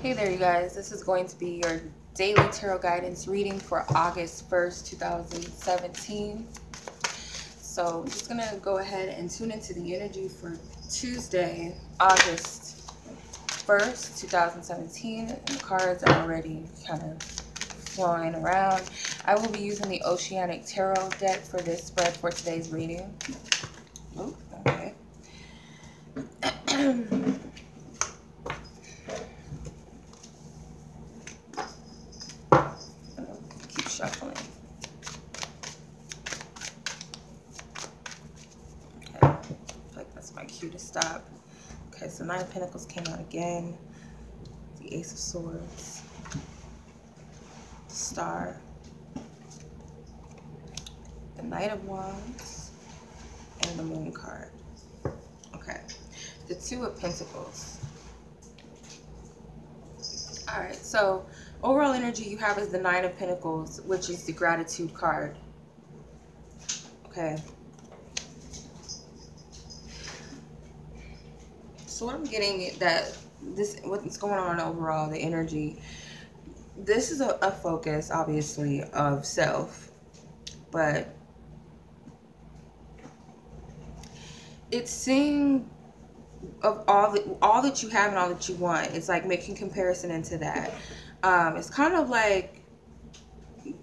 Hey there, you guys. This is going to be your daily tarot guidance reading for August 1st, 2017. So I'm just going to go ahead and tune into the energy for Tuesday, August 1st, 2017. And the cards are already kind of flying around. I will be using the Oceanic Tarot deck for this spread for today's reading. Oh, okay. Shuffling. Okay, I feel like that's my cue to stop. Okay, so Nine of Pentacles came out again. The Ace of Swords. The Star. The Knight of Wands. And the Moon card. Okay, the Two of Pentacles. Alright, so overall energy you have is the Nine of Pentacles, which is the Gratitude card. Okay. So what I'm getting that what's going on overall, the energy, this is a focus, obviously, of self. But it's seeing of all that you have and all that you want. It's like making comparison into that. It's kind of like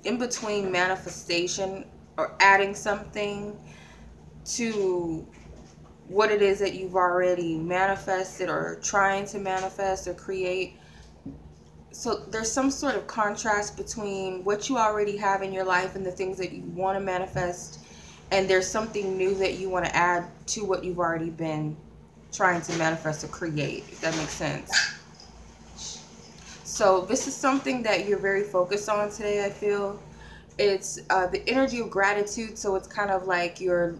in between manifestation or adding something to what it is that you've already manifested or trying to manifest or create. So there's some sort of contrast between what you already have in your life and the things that you want to manifest, and there's something new that you want to add to what you've already been trying to manifest or create, if that makes sense. So this is something that you're very focused on today, I feel. It's the energy of gratitude, so it's kind of like you're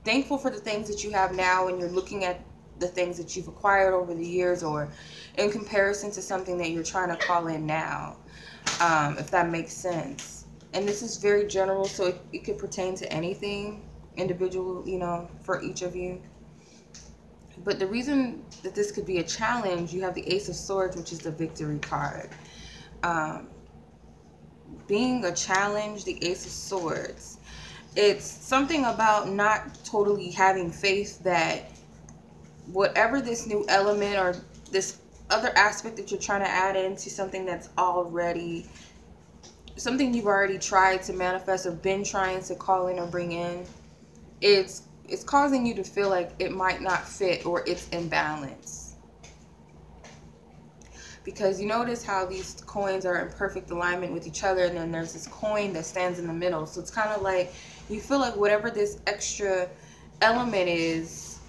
thankful for the things that you have now, and you're looking at the things that you've acquired over the years, or in comparison to something that you're trying to call in now, if that makes sense. And this is very general, so it could pertain to anything individual, you know, for each of you. But the reason that this could be a challenge, you have the Ace of Swords, which is the Victory card. Being a challenge, the Ace of Swords, it's something about not totally having faith that whatever this new element or this other aspect that you're trying to add into something that's already, something you've already tried to manifest or been trying to call in or bring in, it's causing you to feel like it might not fit or it's imbalanced. Because you notice how these coins are in perfect alignment with each other, and then there's this coin that stands in the middle. So it's kind of like you feel like whatever this extra element is,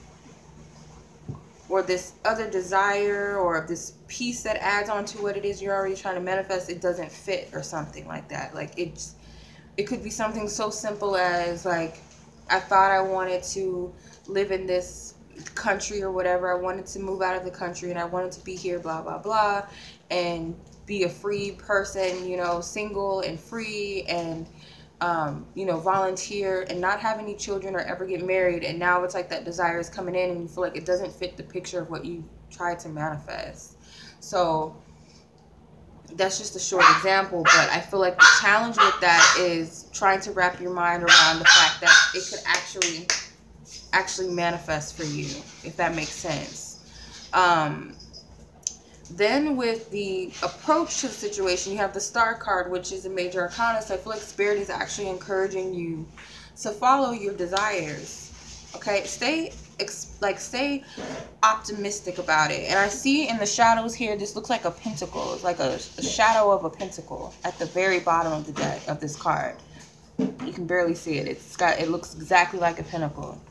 or this other desire, or this piece that adds on to what it is you're already trying to manifest, it doesn't fit or something like that. Like it could be something so simple as like, I thought I wanted to live in this country or whatever. I wanted to move out of the country and I wanted to be here, blah, blah, blah, and be a free person, you know, single and free, and, you know, volunteer and not have any children or ever get married. And now it's like that desire is coming in and you feel like it doesn't fit the picture of what you tried to manifest. So that's just a short example, but I feel like the challenge with that is trying to wrap your mind around the fact that it could actually manifest for you, if that makes sense. Then with the approach to the situation, you have the Star card, which is a major arcana. So I feel like Spirit is actually encouraging you to follow your desires. Okay, stay optimistic about it. And I see in the shadows here, this looks like a pentacle. It's like a shadow of a pentacle at the very bottom of the deck of this card. You can barely see it. It looks exactly like a pentacle,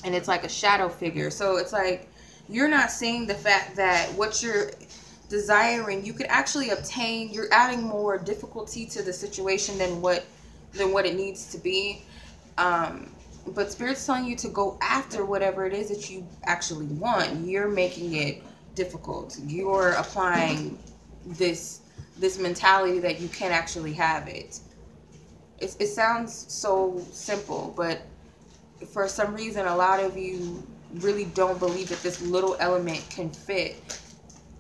and it's like a shadow figure. So it's like you're not seeing the fact that what you're desiring, you could actually obtain. You're adding more difficulty to the situation than what it needs to be. But Spirit's telling you to go after whatever it is that you actually want. You're making it difficult. You're applying this mentality that you can actually have it. It sounds so simple, but for some reason, a lot of you really don't believe that this little element can fit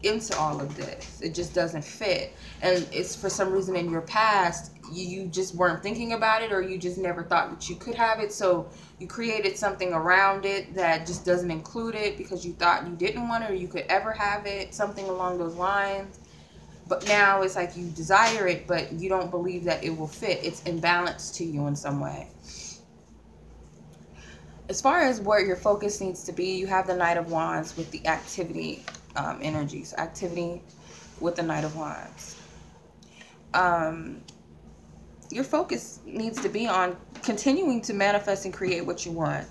into all of this. It just doesn't fit. And it's for some reason in your past, you just weren't thinking about it, or you just never thought that you could have it. So you created something around it that just doesn't include it because you thought you didn't want it or you could ever have it, something along those lines. But now it's like you desire it, but you don't believe that it will fit. It's imbalanced to you in some way. As far as where your focus needs to be, you have the Knight of Wands with the activity energy. So activity with the Knight of Wands. Your focus needs to be on continuing to manifest and create what you want.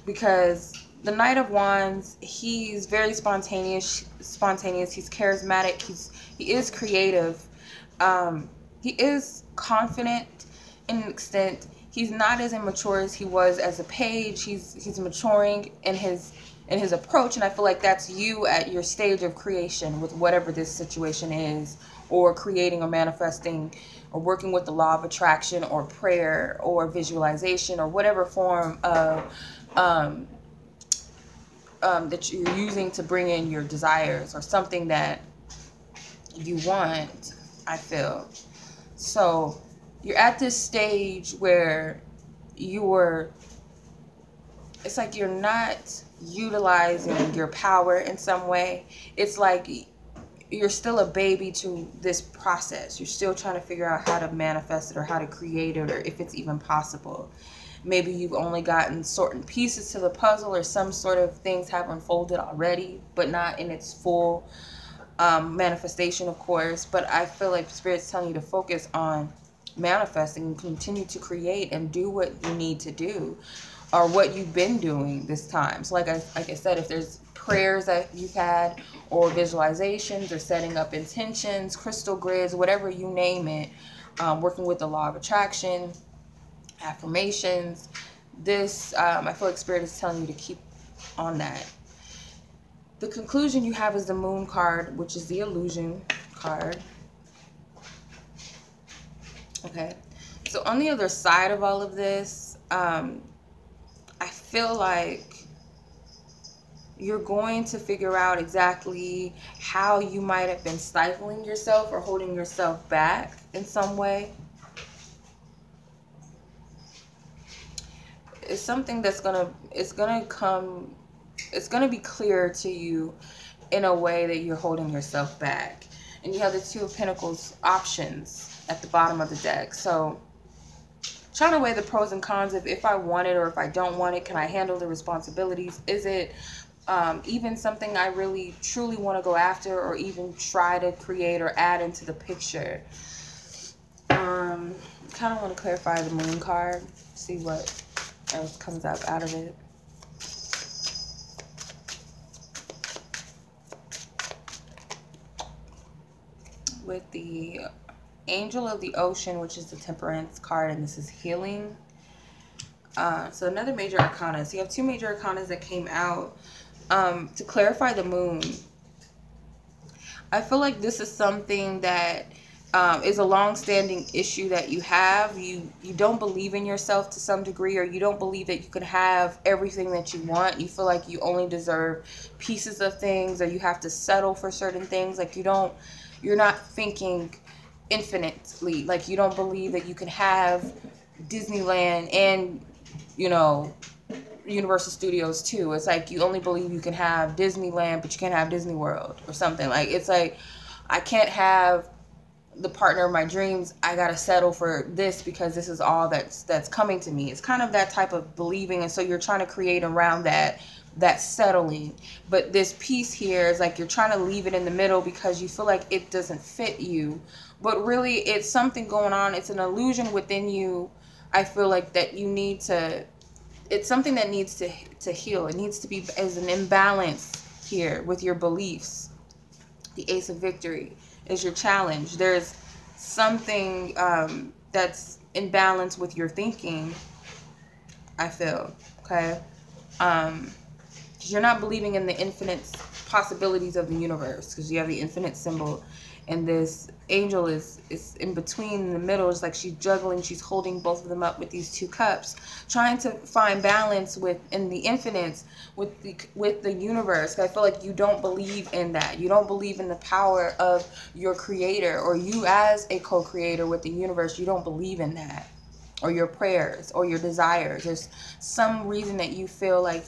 Because the Knight of Wands, he's very spontaneous. He's charismatic. He is creative. He is confident in an extent. He's not as immature as he was as a page. He's maturing in his approach, and I feel like that's you at your stage of creation with whatever this situation is, or creating or manifesting, or working with the law of attraction, or prayer, or visualization, or whatever form of that you're using to bring in your desires or something that you want, I feel. So you're at this stage where it's like you're not utilizing your power in some way. It's like you're still a baby to this process. You're still trying to figure out how to manifest it or how to create it, or if it's even possible. Maybe you've only gotten certain pieces to the puzzle, or some sort of things have unfolded already, but not in its full manifestation, of course. But I feel like Spirit's telling you to focus on manifesting and continue to create and do what you need to do, or what you've been doing this time. So like I said, if there's prayers that you've had, or visualizations, or setting up intentions, crystal grids, whatever you name it, working with the law of attraction, affirmations, this I feel like Spirit is telling you to keep on that. The conclusion you have is the Moon card, which is the illusion card. Okay, so on the other side of all of this, I feel like you're going to figure out exactly how you might have been stifling yourself or holding yourself back in some way. It's something that's gonna be clear to you in a way that you're holding yourself back. And you have the Two of Pentacles options at the bottom of the deck. So trying to weigh the pros and cons of if I want it or if I don't want it. Can I handle the responsibilities? Is it even something I really truly want to go after, or even try to create or add into the picture? Kind of want to clarify the Moon card, see what else comes up out of it. With the Angel of the Ocean, which is the Temperance card, and this is healing. So another major arcana. So you have two major arcanas that came out. To clarify the Moon, I feel like this is something that is a long-standing issue that you have. You don't believe in yourself to some degree, or you don't believe that you can have everything that you want. You feel like you only deserve pieces of things, or you have to settle for certain things. Like you're not thinking infinitely. Like you don't believe that you can have Disneyland and, you know, Universal Studios too. It's like you only believe you can have Disneyland, but you can't have Disney World or something. Like it's like I can't have the partner of my dreams. I gotta settle for this because this is all that's coming to me. It's kind of that type of believing, and so you're trying to create around that settling. But this piece here is like you're trying to leave it in the middle because you feel like it doesn't fit you, but really it's something going on. It's an illusion within you. I feel like that you need to, it's something that needs to heal. It needs to be as an imbalance here with your beliefs. The Ace of Victory is your challenge. There's something that's in balance with your thinking, I feel, okay? You're not believing in the infinite possibilities of the universe, because you have the infinite symbol, and this angel is in between, in the middle. It's like she's juggling, she's holding both of them up with these 2 cups, trying to find balance in the infinite with the universe. I feel like you don't believe in that. You don't believe in the power of your creator, or you as a co-creator with the universe. You don't believe in that, or your prayers, or your desires. There's some reason that you feel like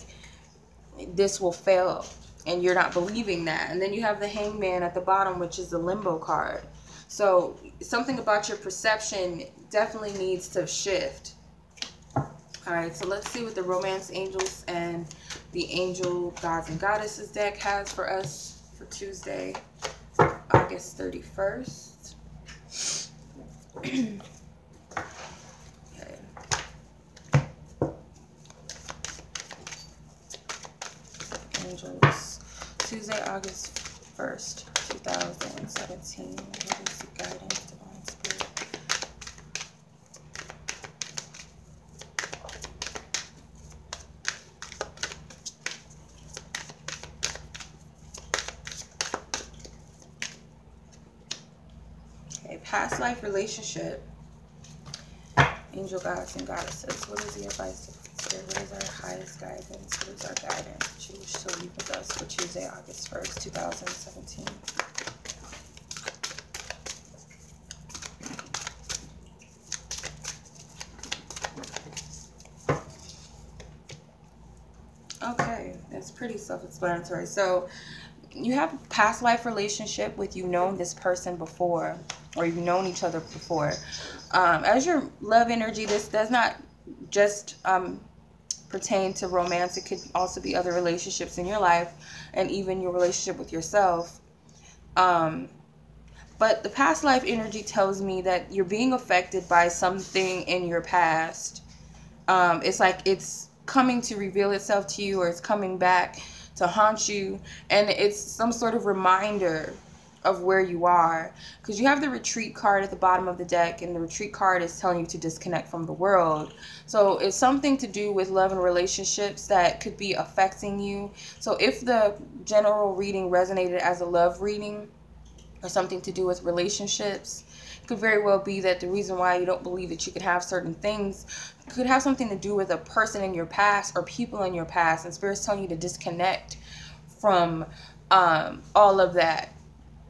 this will fail, and you're not believing that. And then you have the Hangman at the bottom, which is the limbo card. So something about your perception definitely needs to shift. All right, so let's see what the Romance Angels and the Angel Gods and Goddesses deck has for us for Tuesday, August 31st. Okay. Angels, Tuesday, August 1st, 2017. What is the guidance, divine spirit? Okay, past life relationship. Angel Gods and Goddesses. What is the advice of Spirit? What is our highest guidance? What is our guidance that you wish to leave with us for Tuesday, August 1st, 2017? Okay, that's pretty self-explanatory. So you have a past life relationship with, you've known this person before, or you've known each other before. As your love energy, this does not just pertain to romance. It could also be other relationships in your life, and even your relationship with yourself. But the past life energy tells me that you're being affected by something in your past. It's like it's coming to reveal itself to you, or it's coming back to haunt you, and it's some sort of reminder of where you are, because you have the retreat card at the bottom of the deck, and the retreat card is telling you to disconnect from the world. So it's something to do with love and relationships that could be affecting you. So if the general reading resonated as a love reading, or something to do with relationships, it could very well be that the reason why you don't believe that you could have certain things could have something to do with a person in your past, or people in your past, and Spirit's telling you to disconnect from all of that,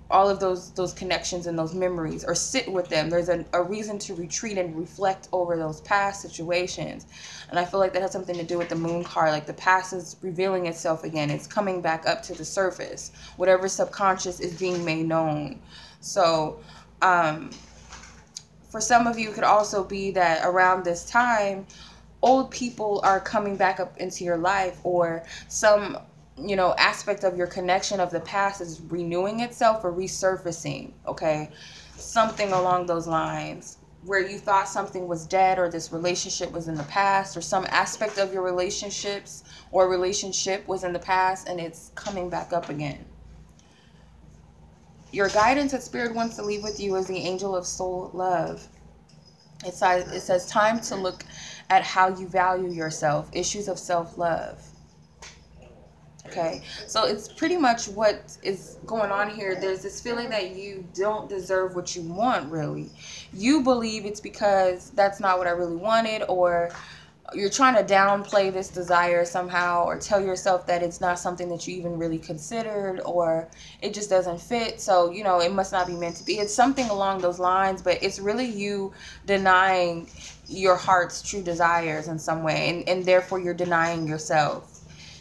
all of those connections and those memories, or sit with them. There's a reason to retreat and reflect over those past situations. And I feel like that has something to do with the Moon card. Like the past is revealing itself again. It's coming back up to the surface. Whatever subconscious is being made known. So for some of you, it could also be that around this time, old people are coming back up into your life, or some aspect of your connection of the past is renewing itself or resurfacing. Okay, something along those lines, where you thought something was dead, or this relationship was in the past, or some aspect of your relationships or relationship was in the past, and it's coming back up again. Your guidance that Spirit wants to leave with you is the Angel of Soul Love. It says time to look at how you value yourself, issues of self-love. Okay, so it's pretty much what is going on here. There's this feeling that you don't deserve what you want, really. You believe it's because that's not what I really wanted, or you're trying to downplay this desire somehow, or tell yourself that it's not something that you even really considered, or it just doesn't fit, so it must not be meant to be. It's something along those lines, but it's really you denying your heart's true desires in some way, and therefore you're denying yourself.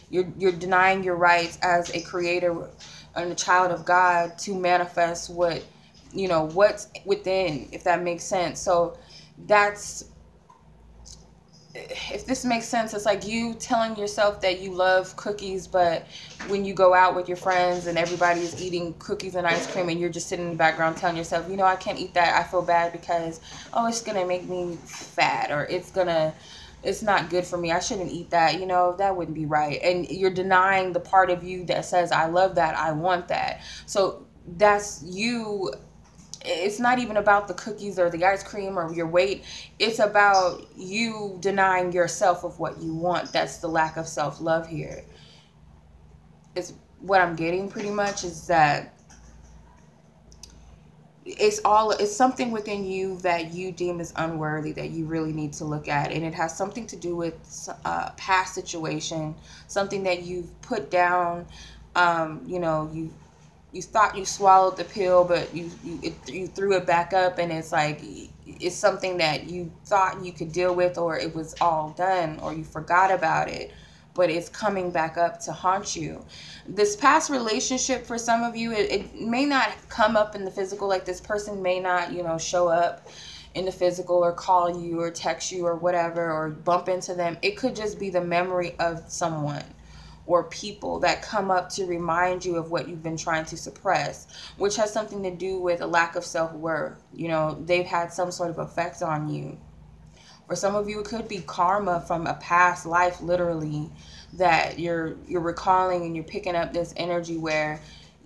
You're denying your rights as a creator and a child of God to manifest what's within, if that makes sense. So that's, if this makes sense, it's like you telling yourself that you love cookies, but when you go out with your friends and everybody is eating cookies and ice cream, and you're just sitting in the background telling yourself, I can't eat that. I feel bad because, it's going to make me fat, or it's not good for me. I shouldn't eat that. That wouldn't be right. And you're denying the part of you that says, I love that. I want that. So that's you. It's not even about the cookies or the ice cream or your weight. It's about you denying yourself of what you want. That's the lack of self-love here. It's what I'm getting pretty much is that it's something within you that you deem as unworthy that you really need to look at, and it has something to do with past situation, something that you've put down. You know, you thought you swallowed the pill, but you threw it back up, and it's like it's something that you thought you could deal with, or it was all done, or you forgot about it, but it's coming back up to haunt you. This past relationship, for some of you, it may not come up in the physical, like this person may not, you know, show up in the physical or call you or text you or whatever, or bump into them. It could just be the memory of someone or people that come up to remind you of what you've been trying to suppress, which has something to do with a lack of self-worth. You know, they've had some sort of effect on you. For some of you, it could be karma from a past life, literally, that you're recalling, and you're picking up this energy where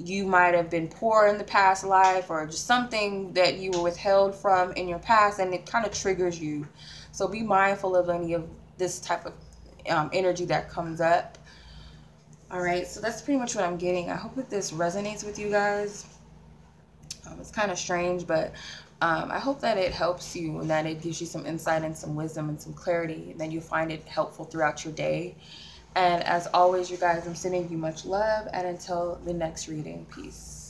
you might have been poor in the past life, or just something that you were withheld from in your past, and it kind of triggers you. So be mindful of any of this type of energy that comes up. All right, so that's pretty much what I'm getting. I hope that this resonates with you guys. It's kind of strange, but I hope that it helps you, and that it gives you some insight and some wisdom and some clarity, and that you find it helpful throughout your day. And as always, you guys, I'm sending you much love, and until the next reading, peace.